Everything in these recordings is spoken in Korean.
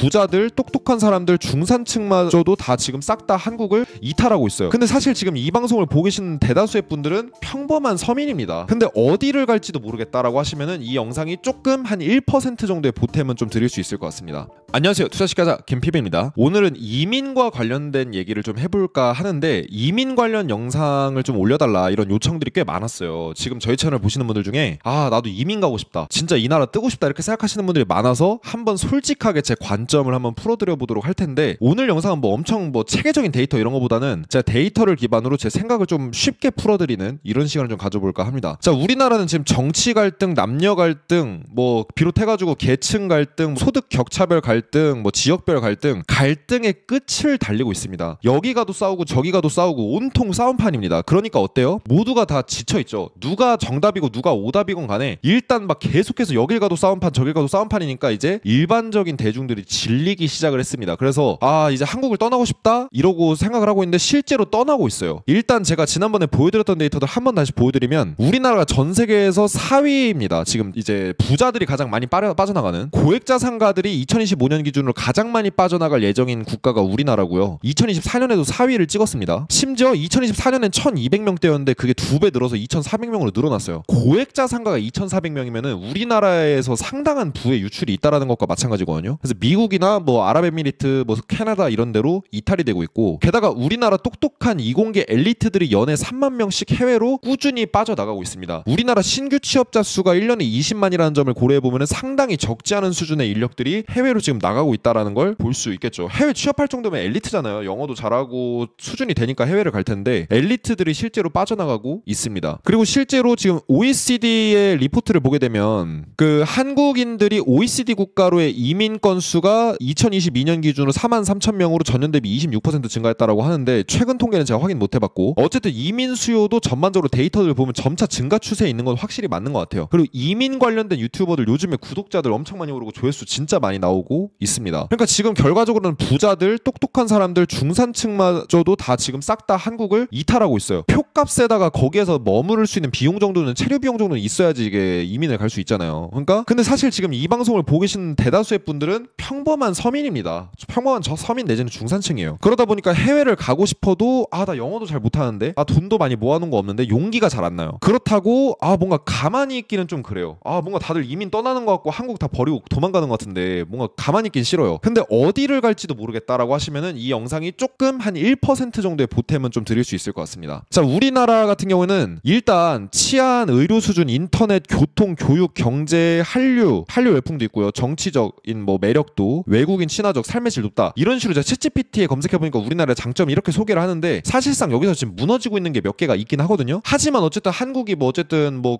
부자들, 똑똑한 사람들, 중산층마저도 다 지금 싹 다 한국을 이탈하고 있어요. 근데 사실 지금 이 방송을 보고 계신 대다수의 분들은 평범한 서민입니다. 근데 어디를 갈지도 모르겠다라고 하시면은 이 영상이 조금 한 1% 정도의 보탬은 좀 드릴 수 있을 것 같습니다. 안녕하세요, 투자시가자 김PB입니다. 오늘은 이민과 관련된 얘기를 좀 해볼까 하는데, 이민 관련 영상을 좀 올려달라 이런 요청들이 꽤 많았어요. 지금 저희 채널 보시는 분들 중에 나도 이민 가고 싶다, 진짜 이 나라 뜨고 싶다 이렇게 생각하시는 분들이 많아서 한번 솔직하게 제 관점을 한번 풀어드려 보도록 할 텐데, 오늘 영상은 뭐 엄청 체계적인 데이터 이런 거보다는 제가 데이터를 기반으로 제 생각을 좀 쉽게 풀어드리는 이런 시간을 좀 가져볼까 합니다. 자, 우리나라는 지금 정치 갈등, 남녀 갈등, 비롯해가지고 계층 갈등, 소득 격차별 갈등, 지역별 갈등의 끝을 달리고 있습니다. 여기 가도 싸우고 저기 가도 싸우고 온통 싸움판입니다. 그러니까 어때요? 모두가 다 지쳐있죠. 누가 정답이고 누가 오답이건 간에 일단 계속해서 여길 가도 싸움판 저길 가도 싸움판이니까 이제 일반적인 대중들이 질리기 시작을 했습니다. 그래서 이제 한국을 떠나고 싶다 이러고 생각을 하고 있는데 실제로 떠나고 있어요. 일단 제가 지난번에 보여드렸던 데이터들 한번 다시 보여드리면, 우리나라가 전 세계에서 4위입니다. 지금 이제 부자들이 가장 많이 빠져나가는, 고액자산가들이 2025년 기준으로 가장 많이 빠져나갈 예정인 국가가 우리나라고요. 2024년에도 4위를 찍었습니다. 심지어 2024년엔 1200명대였는데 그게 2배 늘어서 2400명으로 늘어났어요. 고액자산가가 2400명이면은 우리나라에서 상당한 부의 유출이 있다라는 것과 마찬가지거든요. 그래서 미국이나 아랍에미리트, 캐나다 이런 데로 이탈이 되고 있고, 게다가 우리나라 똑똑한 이공계 엘리트들이 연에 3만 명씩 해외로 꾸준히 빠져나가고 있습니다. 우리나라 신규 취업자 수가 1년에 20만이라는 점을 고려해보면 상당히 적지 않은 수준의 인력들이 해외로 지금 나가고 있다는 걸 볼 수 있겠죠. 해외 취업할 정도면 엘리트잖아요. 영어도 잘하고 수준이 되니까 해외를 갈 텐데 엘리트들이 실제로 빠져나가고 있습니다. 그리고 실제로 지금 OECD의 리포트를 보게 되면 한국인들이 OECD 국가로의 이민 건수가 2022년 기준으로 4만 3천 명으로 전년 대비 26% 증가했다라고 하는데, 최근 통계는 제가 확인 못 해봤고, 어쨌든 이민 수요도 전반적으로 데이터를 보면 점차 증가 추세에 있는 건 확실히 맞는 것 같아요. 그리고 이민 관련된 유튜버들 요즘에 구독자들 엄청 많이 오르고 조회수 진짜 많이 나오고 있습니다. 그러니까 지금 결과적으로는 부자들, 똑똑한 사람들, 중산층마저도 다 지금 싹 다 한국을 이탈하고 있어요. 표값에다가 거기에서 머무를 수 있는 비용 정도는, 체류 비용 정도는 있어야지 이게 이민을 갈 수 있잖아요. 근데 사실 지금 이 방송을 보고 계신 대다수의 분들은 평범한 서민입니다. 평범한 서민 내지는 중산층이에요. 그러다 보니까 해외를 가고 싶어도 나 영어도 잘 못하는데, 돈도 많이 모아놓은 거 없는데 용기가 잘 안 나요. 그렇다고 뭔가 가만히 있기는 좀 그래요. 뭔가 다들 이민 떠나는 것 같고 한국 다 버리고 도망가는 것 같은데 뭔가 가만히 있긴 싫어요. 근데 어디를 갈지도 모르겠다라고 하시면은 이 영상이 조금 한 1% 정도의 보탬은 좀 드릴 수 있을 것 같습니다. 자, 우리나라 같은 경우는 일단 치안, 의료 수준, 인터넷, 교통, 교육, 경제, 한류 열풍도 있고요. 정치적인 매력도, 외국인 친화적, 삶의 질 높다, 이런 식으로 제가 챗GPT에 검색해보니까 우리나라의 장점이 이렇게 소개를 하는데, 사실상 여기서 지금 무너지고 있는 게 몇 개가 있긴 하거든요. 하지만 어쨌든 한국이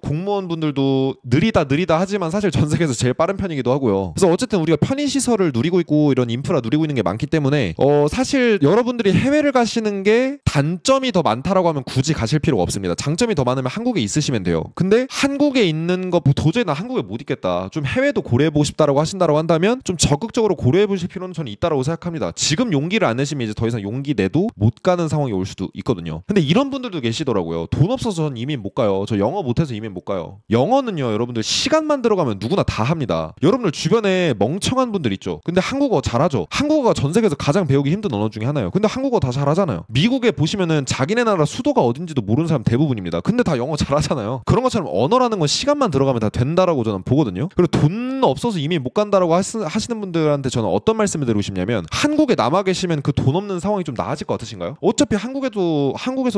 공무원분들도 느리다 하지만 사실 전 세계에서 제일 빠른 편이기도 하고요. 그래서 어쨌든 우리가 편의시설을 누리고 있고 이런 인프라 누리고 있는 게 많기 때문에 사실 여러분들이 해외를 가시는 게 단점이 더 많다라고 하면 굳이 가실 필요가 없습니다. 장점이 더 많으면 한국에 있으시면 돼요. 근데 한국에 있는 거 도저히 나 한국에 못 있겠다, 좀 해외도 고려해보고 싶다라고 하신다고 한다면 좀 적극적으로 고려해보실 필요는 저는 있다라고 생각합니다. 지금 용기를 안 내시면 이제 더 이상 용기 내도 못 가는 상황이 올 수도 있거든요. 근데 이런 분들도 계시더라고요. 돈 없어서 전 이민 못 가요. 저 영어 못해서 이민 못 가요. 영어는요, 여러분들 시간만 들어가면 누구나 다 합니다. 여러분들 주변에 멍청한 분들 있죠. 근데 한국어 잘하죠. 한국어가 전 세계에서 가장 배우기 힘든 언어 중에 하나예요. 근데 한국어 다 잘하잖아요. 미국에 보시면은 자기네 나라 수도가 어딘지도 모르는 사람 대부분입니다. 근데 다 영어 잘하잖아요. 그런 것처럼 언어라는 건 시간만 들어가면 다 된다라고 저는 보거든요. 그리고 돈 없어서 이민 못 간다라고 하시는 분들한테 저는 어떤 말씀을 드리고 싶냐면, 한국에 남아 계시면 그 돈 없는 상황이 좀 나아질 것 같으신가요? 어차피 한국에서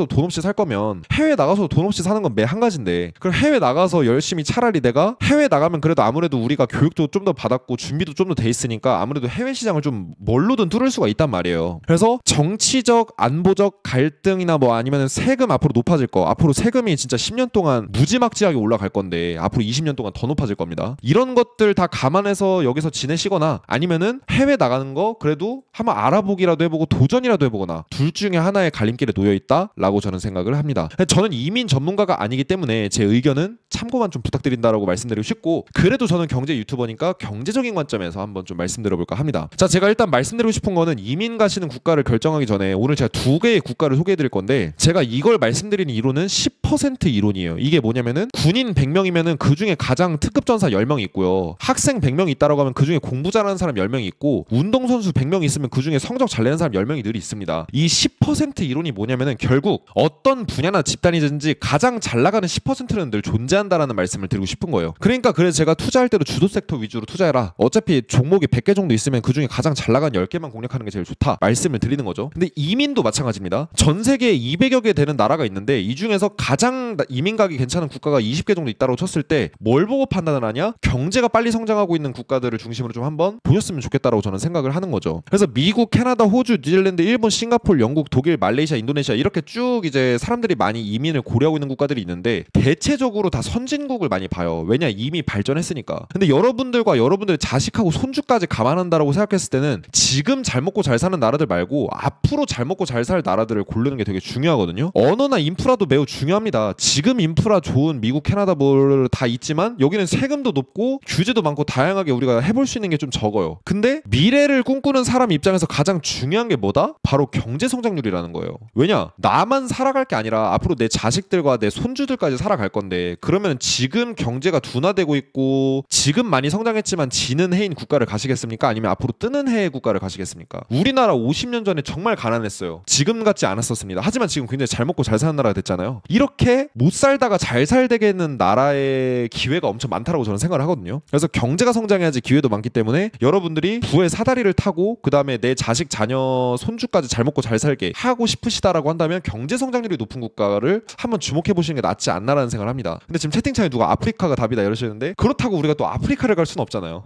돈 없이 살 거면 해외 나가서 돈 없이 사는 건 매 한 가지인데, 그럼 해외 나가서 열심히 차라리 내가 해외 나가면 그래도 아무래도 우리가 교육도 좀 더 받았고 준비도 좀 더 돼 있으니까 아무래도 해외 시장을 좀 뭘로든 뚫을 수가 있단 말이에요. 그래서 정치적, 안보적 갈등이나 아니면 세금 앞으로 높아질 거, 앞으로 세금이 진짜 10년 동안 무지막지하게 올라갈 건데 앞으로 20년 동안 더 높아질 겁니다. 이런 것들 다 감안해서 여기서 지내시거나 아니면은 해외 나가는 거 그래도 한번 알아보기라도 해보고 도전이라도 해보거나, 둘 중에 하나의 갈림길에 놓여있다라고 저는 생각을 합니다. 저는 이민 전문가가 아니기 때문에 제 의견은 참고만 좀 부탁드린다라고 말씀드리고 싶고, 그래도 저는 경제 유튜버니까 경제적인 관점에서 한번 좀 말씀드려볼까 합니다. 자, 제가 일단 말씀드리고 싶은 거는, 이민 가시는 국가를 결정하기 전에 오늘 제가 2개의 국가를 소개해드릴 건데, 제가 이걸 말씀드리는 이론은 10% 이론이에요. 이게 뭐냐면은 군인 100명이면은 그 중에 가장 특급 전사 10명이 있고요, 학생 100명이 있다라고 하면 그 중에 공부 잘하는 사람 사람 10명이 있고 운동선수 100명 있으면 그중에 성적 잘 내는 사람 10명이 늘 있습니다. 이 10% 이론이 뭐냐면은 결국 어떤 분야나 집단이든지 가장 잘 나가는 10%는 늘 존재한다라는 말씀을 드리고 싶은 거예요. 그러니까 그래서 제가 투자할 때도 주도 섹터 위주로 투자해라. 어차피 종목이 100개 정도 있으면 그중에 가장 잘 나가는 10개만 공략하는 게 제일 좋다. 말씀을 드리는 거죠. 근데 이민도 마찬가지입니다. 전 세계에 200여 개 되는 나라가 있는데 이 중에서 가장 이민각이 괜찮은 국가가 20개 정도 있다고 쳤을 때 뭘 보고 판단을 하냐? 경제가 빨리 성장하고 있는 국가들을 중심으로 좀 한번 보셨으면 좋겠다라고 저는 생각을 하는 거죠. 그래서 미국, 캐나다, 호주, 뉴질랜드, 일본, 싱가포르, 영국, 독일, 말레이시아, 인도네시아 이렇게 쭉 이제 사람들이 많이 이민을 고려하고 있는 국가들이 있는데 대체적으로 다 선진국을 많이 봐요. 왜냐? 이미 발전했으니까. 근데 여러분들과 여러분들의 자식하고 손주까지 감안한다라고 생각했을 때는 지금 잘 먹고 잘 사는 나라들 말고 앞으로 잘 먹고 잘 살 나라들을 고르는 게 되게 중요하거든요. 언어나 인프라도 매우 중요합니다. 지금 인프라 좋은 미국, 캐나다 뭐 다 있지만 여기는 세금도 높고 규제도 많고 다양하게 우리가 해볼 수 있는 게 좀 적어요. 근데 미래를 꿈꾸는 사람 입장에서 가장 중요한 게 뭐다? 바로 경제 성장률이라는 거예요. 왜냐? 나만 살아갈 게 아니라 앞으로 내 자식들과 내 손주들까지 살아갈 건데 그러면 지금 경제가 둔화되고 있고 지금 많이 성장했지만 지는 해인 국가를 가시겠습니까? 아니면 앞으로 뜨는 해의 국가를 가시겠습니까? 우리나라 50년 전에 정말 가난했어요. 지금 같지 않았었습니다. 하지만 지금 굉장히 잘 먹고 잘 사는 나라가 됐잖아요. 이렇게 못 살다가 잘 살되겠는 나라의 기회가 엄청 많다라고 저는 생각을 하거든요. 그래서 경제가 성장해야지 기회도 많기 때문에 여러분들이 부의 사다리를 타고 그 다음에 내 자식, 자녀, 손주까지 잘 먹고 잘 살게 하고 싶으시다라고 한다면 경제 성장률이 높은 국가를 한번 주목해 보시는 게 낫지 않나라는 생각을 합니다. 근데 지금 채팅창에 누가 아프리카가 답이다 이러시는데 그렇다고 우리가 또 아프리카를 갈 수는 없잖아요.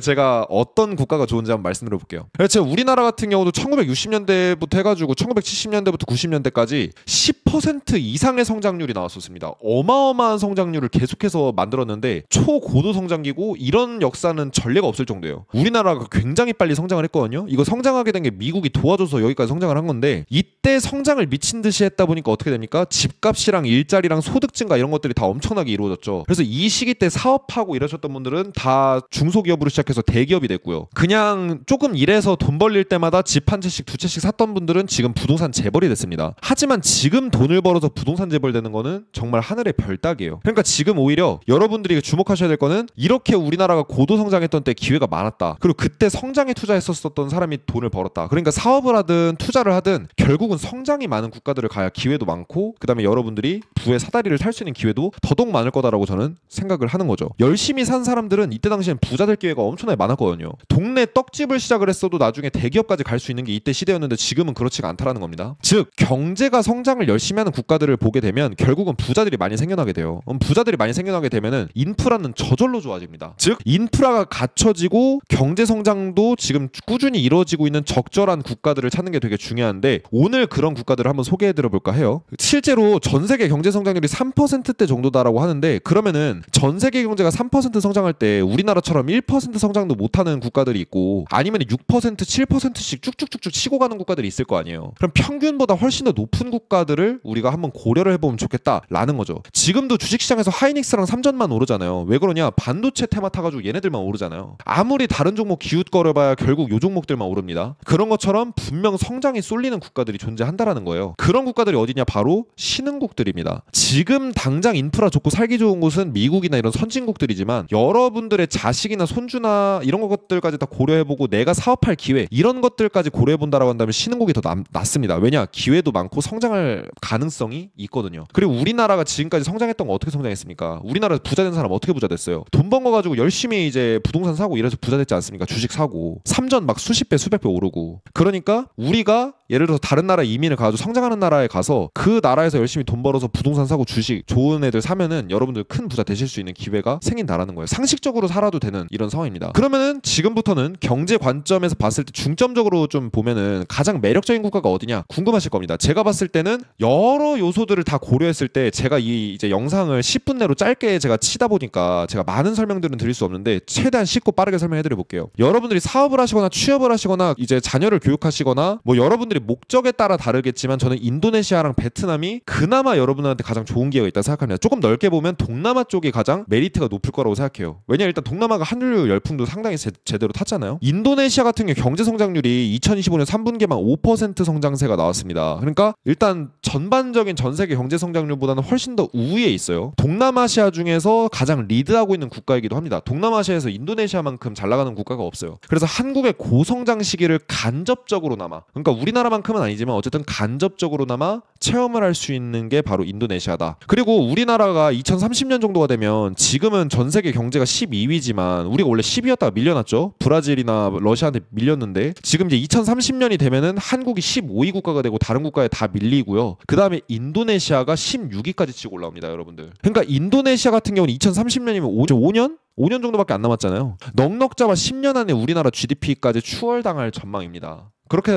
제가 어떤 국가가 좋은지 한번 말씀드려 볼게요. 제가 우리나라 같은 경우도 1960년대부터 해가지고 1970년대부터 90년대까지 10% 이상의 성장률이 나왔었습니다. 어마어마한 성장률을 계속해서 만들었는데 초고도 성장기고 이런 역사는 전례가 없을 정도예요. 우리나라가 굉장히 빨리 성장을 했거든요. 이거 성장하게 된 게 미국이 도와줘서 여기까지 성장을 한 건데 이때 성장을 미친 듯이 했다 보니까 어떻게 됩니까? 집값이랑 일자리랑 소득 증가 이런 것들이 다 엄청나게 이루어졌죠. 그래서 이 시기 때 사업하고 이러셨던 분들은 다 중소기업으로 시작해서 대기업이 됐고요. 그냥 조금 일해서 돈 벌릴 때마다 집 한 채씩 두 채씩 샀던 분들은 지금 부동산 재벌이 됐습니다. 하지만 지금 돈을 벌어서 부동산 재벌되는 거는 정말 하늘의 별 따기예요. 그러니까 지금 오히려 여러분들이 주목하셔야 될 거는 이렇게 우리나라가 고도 성장했던 때 기회가 많았다. 그리고 그때 성장에 투자했었던 사람이 돈을 벌었다. 그러니까 사업을 하든 투자를 하든 결국은 성장이 많은 국가들을 가야 기회도 많고 그 다음에 여러분들이 부의 사다리를 탈 수 있는 기회도 더더욱 많을 거다라고 저는 생각을 하는 거죠. 열심히 산 사람들은 이때 당시엔 부자 될 기회가 엄청나게 많았거든요. 동네 떡집을 시작을 했어도 나중에 대기업까지 갈 수 있는 게 이때 시대였는데 지금은 그렇지가 않다라는 겁니다. 즉 경제가 성장을 열심히 하는 국가들을 보게 되면 결국은 부자들이 많이 생겨나게 돼요. 부자들이 많이 생겨나게 되면은 인프라는 저절로 좋아집니다. 즉 인프라가 갖춰지고 경제 성장도 지금 꾸준히 이루어지고 있는 적절한 국가들을 찾는 게 되게 중요한데 오늘 그런 국가들을 한번 소개해드려 볼까 해요. 실제로 전 세계 경제 성장률이 3%대 정도다라고 하는데 그러면은 전 세계 경제가 3% 성장할 때 우리나라처럼 1% 성장도 못하는 국가들이 있고 아니면 6%, 7%씩 쭉쭉쭉쭉 치고 가는 국가들이 있을 거 아니에요. 그럼 평균보다 훨씬 더 높은 국가들을 우리가 한번 고려를 해보면 좋겠다라는 거죠. 지금도 주식시장에서 하이닉스랑 삼전만 오르잖아요. 왜 그러냐? 반도체 테마 타가지고 얘네들만 오르잖아요. 아무리 다른 종목 기웃거려봐야 결국 요 종목들만 오릅니다. 그런 것처럼 분명 성장이 쏠리는 국가들이 존재한다라는 거예요. 그런 국가들이 어디냐? 바로 신흥국들입니다. 지금 당장 인프라 좋고 살기 좋은 곳은 미국이나 이런 선진국들이지만 여러분들의 자식이나 손주나 이런 것들까지 다 고려해보고 내가 사업할 기회 이런 것들까지 고려해본다라고 한다면 신흥국이 더 낫습니다. 왜냐? 기회도 많고 성장할 가능성이 있거든요. 그리고 우리나라가 지금까지 성장했던 거 어떻게 성장했습니까? 우리나라 부자 된 사람 어떻게 부자 됐어요? 돈 번 거 가지고 열심히 이제 부동산 사고 이래서 부자 됐지 않습니까? 주식 사고 삼전 막 수십 배 수백 배 오르고. 그러니까 우리가 예를 들어서 다른 나라 이민을 가가지고 성장하는 나라에 가서 그 나라에서 열심히 돈 벌어서 부동산 사고 주식 좋은 애들 사면은 여러분들 큰 부자 되실 수 있는 기회가 생긴다라는 거예요. 상식적으로 살아도 되는 이런 상황입니다. 그러면은 지금부터는 경제 관점에서 봤을 때 중점적으로 좀 보면은 가장 매력적인 국가가 어디냐 궁금하실 겁니다. 제가 봤을 때는 여러 요소들을 다 고려했을 때 제가 이 이제 영상을 10분 내로 짧게 제가 치다 보니까 제가 많은 설명들은 드릴 수 없는데 최대한 쉽고 빠르게 설명해 드려 볼게요. 여러분들이 사업을 하시거나 취업을 하시거나 이제 자녀를 교육하시거나 뭐 여러분들이 여러분들의 목적에 따라 다르겠지만 저는 인도네시아랑 베트남이 그나마 여러분들한테 가장 좋은 기회가 있다고 생각합니다. 조금 넓게 보면 동남아 쪽이 가장 메리트가 높을 거라고 생각해요. 왜냐 일단 동남아가 한류 열풍도 상당히 제대로 탔잖아요. 인도네시아 같은 경우 경제 성장률이 2025년 3분기에만 5% 성장세가 나왔습니다. 그러니까 일단 전반적인 전 세계 경제 성장률보다는 훨씬 더 우위에 있어요. 동남아시아 중에서 가장 리드하고 있는 국가이기도 합니다. 동남아시아에서 인도네시아만큼 잘 나가는 국가가 없어요. 그래서 한국의 고성장 시기를 간접적으로나마, 그러니까 우리나라만큼은 아니지만 어쨌든 간접적으로나마 체험을 할 수 있는 게 바로 인도네시아다. 그리고 우리나라가 2030년 정도가 되면 지금은 전 세계 경제가 12위지만 우리가 원래 10위였다가 밀려났죠. 브라질이나 러시아한테 밀렸는데 지금 이제 2030년이 되면은 한국이 15위 국가가 되고 다른 국가에 다 밀리고요. 그 다음에 인도네시아가 16위까지 치고 올라옵니다, 여러분들. 그러니까 인도네시아 같은 경우는 2030년이면 5년 정도밖에 안 남았잖아요. 넉넉 잡아 10년 안에 우리나라 GDP까지 추월당할 전망입니다.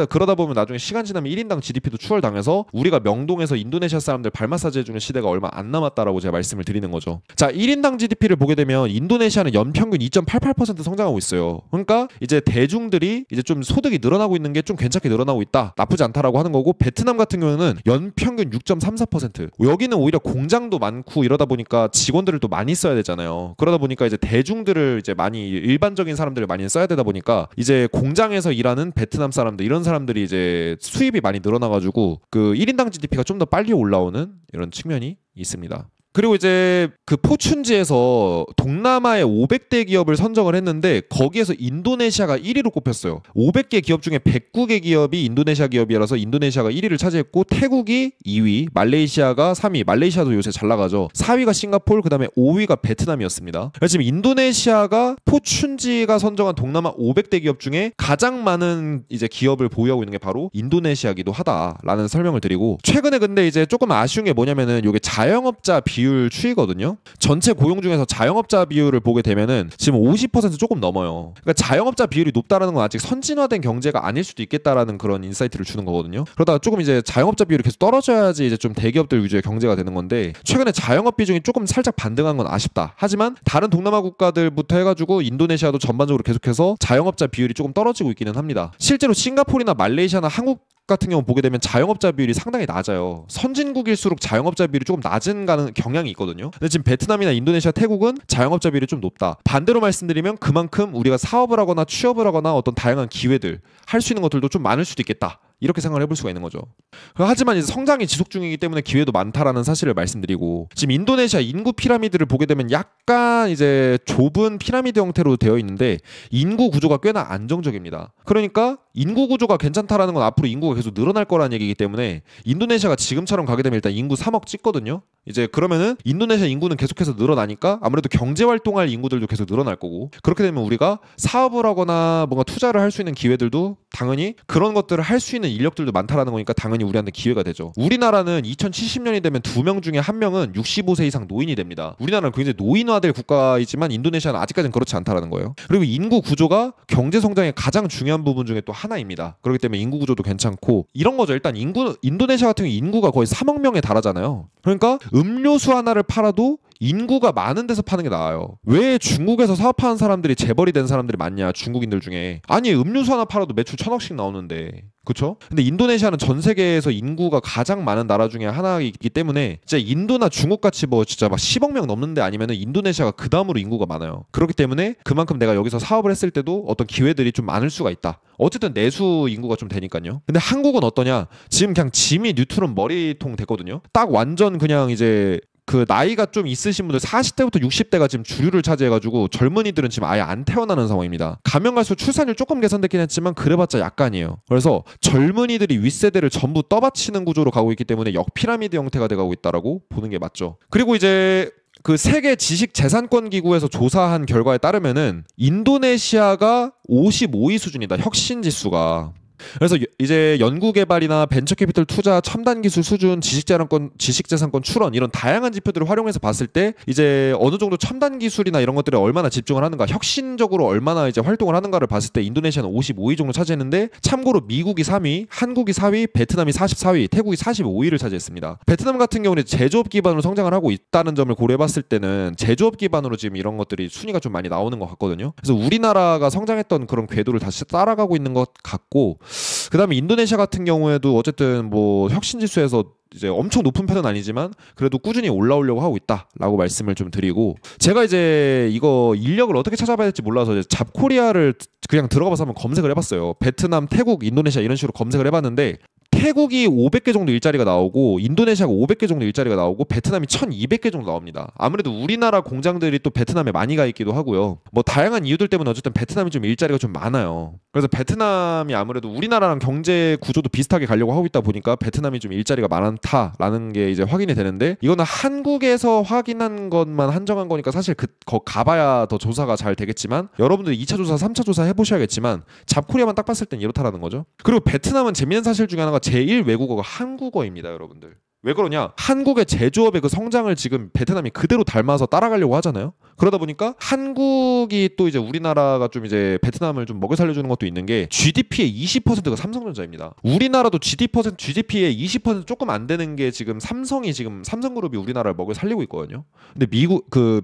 그러다 보면 나중에 시간 지나면 1인당 GDP도 추월당해서 우리가 명동에서 인도네시아 사람들 발 마사지 해주는 시대가 얼마 안 남았다라고 제가 말씀을 드리는 거죠. 자, 1인당 GDP를 보게 되면 인도네시아는 연평균 2.88% 성장하고 있어요. 그러니까 이제 대중들이 이제 좀 소득이 늘어나고 있는 게 좀 괜찮게 늘어나고 있다, 나쁘지 않다라고 하는 거고, 베트남 같은 경우는 연평균 6.34%. 여기는 오히려 공장도 많고 이러다 보니까 직원들을 또 많이 써야 되잖아요. 그러다 보니까 이제 대중들을 이제 많이, 일반적인 사람들을 많이 써야 되다 보니까 이제 공장에서 일하는 베트남 사람들, 이런 사람들이 이제 수입이 많이 늘어나가지고 그 1인당 GDP가 좀 더 빨리 올라오는 이런 측면이 있습니다. 그리고 이제 그 포춘지에서 동남아의 500대 기업을 선정을 했는데 거기에서 인도네시아가 1위로 꼽혔어요. 500개 기업 중에 109개 기업이 인도네시아 기업이라서 인도네시아가 1위를 차지했고, 태국이 2위, 말레이시아가 3위, 말레이시아도 요새 잘 나가죠. 4위가 싱가포르, 그 다음에 5위가 베트남이었습니다. 그래서 지금 인도네시아가 포춘지가 선정한 동남아 500대 기업 중에 가장 많은 이제 기업을 보유하고 있는 게 바로 인도네시아기도 하다라는 설명을 드리고, 최근에 근데 이제 조금 아쉬운 게 뭐냐면은 이게 자영업자 비율 추이거든요. 전체 고용 중에서 자영업자 비율을 보게 되면은 지금 50% 조금 넘어요. 그러니까 자영업자 비율이 높다라는 건 아직 선진화된 경제가 아닐 수도 있겠다라는 그런 인사이트를 주는 거거든요. 그러다가 조금 이제 자영업자 비율이 계속 떨어져야지 이제 좀 대기업들 위주의 경제가 되는 건데, 최근에 자영업 비중이 조금 살짝 반등한 건 아쉽다. 하지만 다른 동남아 국가들부터 해가지고 인도네시아도 전반적으로 계속해서 자영업자 비율이 조금 떨어지고 있기는 합니다. 실제로 싱가포르나 말레이시아나 한국 같은 경우 보게 되면 자영업자 비율이 상당히 낮아요. 선진국일수록 자영업자 비율이 조금 낮은 경향이 있거든요. 근데 지금 베트남이나 인도네시아, 태국은 자영업자 비율이 좀 높다. 반대로 말씀드리면 그만큼 우리가 사업을 하거나 취업을 하거나 어떤 다양한 기회들, 할 수 있는 것들도 좀 많을 수도 있겠다, 이렇게 생각을 해볼 수가 있는 거죠. 하지만 이제 성장이 지속 중이기 때문에 기회도 많다라는 사실을 말씀드리고, 지금 인도네시아 인구 피라미드를 보게 되면 약간 이제 좁은 피라미드 형태로 되어 있는데 인구 구조가 꽤나 안정적입니다. 그러니까 인구 구조가 괜찮다라는 건 앞으로 인구가 계속 늘어날 거라는 얘기이기 때문에, 인도네시아가 지금처럼 가게 되면 일단 인구 3억 찍거든요. 이제 그러면은 인도네시아 인구는 계속해서 늘어나니까 아무래도 경제 활동할 인구들도 계속 늘어날 거고, 그렇게 되면 우리가 사업을 하거나 뭔가 투자를 할 수 있는 기회들도 당연히 그런 것들을 할 수 있는 인력들도 많다라는 거니까 당연히 우리한테 기회가 되죠. 우리나라는 2070년이 되면 2명 중에 1명은 65세 이상 노인이 됩니다. 우리나라는 굉장히 노인화될 국가이지만 인도네시아는 아직까지는 그렇지 않다라는 거예요. 그리고 인구 구조가 경제 성장의 가장 중요한 부분 중에 또 하나입니다. 그렇기 때문에 인구 구조도 괜찮고 이런 거죠. 일단 인도네시아 같은 경우 인구가 거의 3억 명에 달하잖아요. 그러니까 음료수 하나를 팔아도 인구가 많은 데서 파는 게 나아요. 왜 중국에서 사업하는 사람들이 재벌이 된 사람들이 많냐, 중국인들 중에. 아니, 음료수 하나 팔아도 매출 1,000억씩 나오는데, 그쵸? 근데 인도네시아는 전 세계에서 인구가 가장 많은 나라 중에 하나이기 때문에 진짜 인도나 중국같이 뭐 진짜 막 10억 명 넘는데 아니면은 인도네시아가 그 다음으로 인구가 많아요. 그렇기 때문에 그만큼 내가 여기서 사업을 했을 때도 어떤 기회들이 좀 많을 수가 있다. 어쨌든 내수 인구가 좀 되니까요. 근데 한국은 어떠냐? 지금 그냥 지미 뉴트론 머리통 됐거든요. 딱 완전 그냥 이제 그 나이가 좀 있으신 분들 40대부터 60대가 지금 주류를 차지해가지고 젊은이들은 지금 아예 안 태어나는 상황입니다. 가면 갈수록 출산율 조금 개선됐긴 했지만 그래봤자 약간이에요. 그래서 젊은이들이 윗세대를 전부 떠받치는 구조로 가고 있기 때문에 역피라미드 형태가 돼가고 있다라고 보는 게 맞죠. 그리고 이제 그 세계 지식재산권 기구에서 조사한 결과에 따르면은 인도네시아가 55위 수준이다. 혁신 지수가. 그래서 이제 연구개발이나 벤처캐피털 투자, 첨단기술 수준, 지식재산권 출원 이런 다양한 지표들을 활용해서 봤을 때 이제 어느 정도 첨단기술이나 이런 것들에 얼마나 집중을 하는가, 혁신적으로 얼마나 이제 활동을 하는가를 봤을 때 인도네시아는 55위 정도 차지했는데, 참고로 미국이 3위, 한국이 4위, 베트남이 44위, 태국이 45위를 차지했습니다. 베트남 같은 경우는 제조업 기반으로 성장을 하고 있다는 점을 고려해봤을 때는 제조업 기반으로 지금 이런 것들이 순위가 좀 많이 나오는 것 같거든요. 그래서 우리나라가 성장했던 그런 궤도를 다시 따라가고 있는 것 같고, 그다음에 인도네시아 같은 경우에도 어쨌든 뭐 혁신 지수에서 이제 엄청 높은 편은 아니지만 그래도 꾸준히 올라오려고 하고 있다라고 말씀을 좀 드리고, 제가 이제 이거 인력을 어떻게 찾아봐야 될지 몰라서 이제 잡코리아를 그냥 들어가봐서 한번 검색을 해봤어요. 베트남, 태국, 인도네시아 이런 식으로 검색을 해봤는데 태국이 500개 정도 일자리가 나오고 인도네시아가 500개 정도 일자리가 나오고 베트남이 1200개 정도 나옵니다. 아무래도 우리나라 공장들이 또 베트남에 많이 가 있기도 하고요. 뭐 다양한 이유들 때문에 어쨌든 베트남이 좀 일자리가 좀 많아요. 그래서 베트남이 아무래도 우리나라랑 경제 구조도 비슷하게 가려고 하고 있다 보니까 베트남이 좀 일자리가 많다라는 게 이제 확인이 되는데, 이거는 한국에서 확인한 것만 한정한 거니까 사실 거 가봐야 더 조사가 잘 되겠지만 여러분들 2차 조사, 3차 조사 해보셔야겠지만 잡코리아만 딱 봤을 땐 이렇다라는 거죠. 그리고 베트남은 재미있는 사실 중에 하나가 제1 외국어가 한국어입니다, 여러분들. 왜 그러냐? 한국의 제조업의 그 성장을 지금 베트남이 그대로 닮아서 따라가려고 하잖아요. 그러다 보니까 한국이 또 이제 우리나라가 좀 이제 베트남을 좀 먹여 살려주는 것도 있는 게 GDP의 20%가 삼성전자입니다. 우리나라도 GDP의 20% 조금 안 되는 게 지금 삼성그룹이 우리나라를 먹여 살리고 있거든요. 근데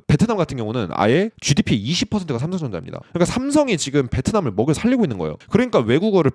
베트남 같은 경우는 아예 GDP의 20%가 삼성전자입니다. 그러니까 삼성이 지금 베트남을 먹여 살리고 있는 거예요. 그러니까 외국어를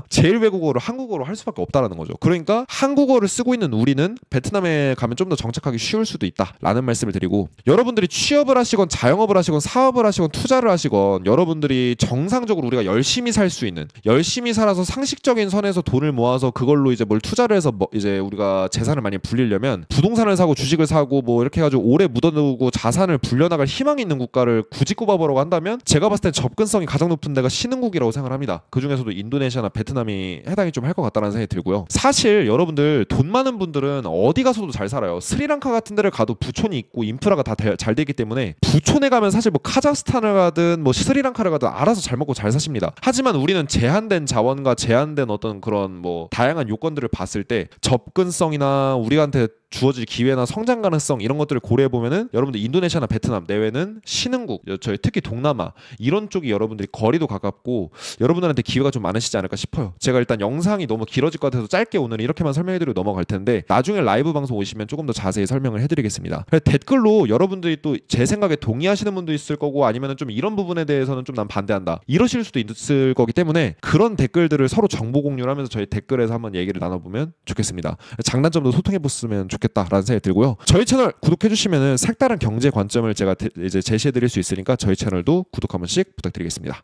제일 외국어를 한국어로 할 수밖에 없다라는 거죠. 그러니까 한국어를 쓰고 있는 우리는 베트남에 가면 좀 더 정착하기 쉬울 수도 있다라는 말씀을 드리고, 여러분들이 취업을 하시건 자영업을 하시건 사업을 하시건 투자를 하시건 여러분들이 정상적으로 우리가 열심히 살 수 있는, 열심히 살아서 상식적인 선에서 돈을 모아서 그걸로 이제 뭘 투자를 해서 이제 우리가 재산을 많이 불리려면 부동산을 사고 주식을 사고 뭐 이렇게 해가지고 오래 묻어두고 자산을 불려나갈 희망이 있는 국가를 굳이 꼽아보라고 한다면 제가 봤을 땐 접근성이 가장 높은 데가 신흥국이라고 생각을 합니다. 그 중에서도 인도네시아나 베트남이 해당이 좀 할 것 같다는 생각이 들고요. 사실 여러분들 돈 많은 분들은 어디 가서도 잘 살아요. 스리랑카 같은 데를 가도 부촌이 있고 인프라가 다 잘 돼 있기 때문에 부촌에 가면 사실 뭐 카자흐스탄을 가든 뭐 스리랑카를 가든 알아서 잘 먹고 잘 사십니다. 하지만 우리는 제한된 자원과 제한된 어떤 그런 뭐 다양한 요건들을 봤을 때 접근성이나 우리한테 주어질 기회나 성장 가능성 이런 것들을 고려해 보면은 여러분들 인도네시아나 베트남 내외는 신흥국, 저희 특히 동남아 이런 쪽이 여러분들이 거리도 가깝고 여러분들한테 기회가 좀 많으시지 않을까 싶어요. 제가 일단 영상이 너무 길어질 것 같아서 짧게 오늘 이렇게만 설명해드리고 넘어갈 텐데 나중에 라이브 방송 오시면 조금 더 자세히 설명을 해드리겠습니다. 댓글로 여러분들이 또 제 생각에 동의하시는 분도 있을 거고 아니면은 좀 이런 부분에 대해서는 좀 난 반대한다 이러실 수도 있을 거기 때문에 그런 댓글들을 서로 정보 공유를 하면서 저희 댓글에서 한번 얘기를 나눠보면 좋겠습니다. 장단점도 소통해봤으면 좋겠다라는 생각이 들고요. 저희 채널 구독해주시면은 색다른 경제 관점을 제가 이제 제시해드릴 수 있으니까 저희 채널도 구독 한 번씩 부탁드리겠습니다.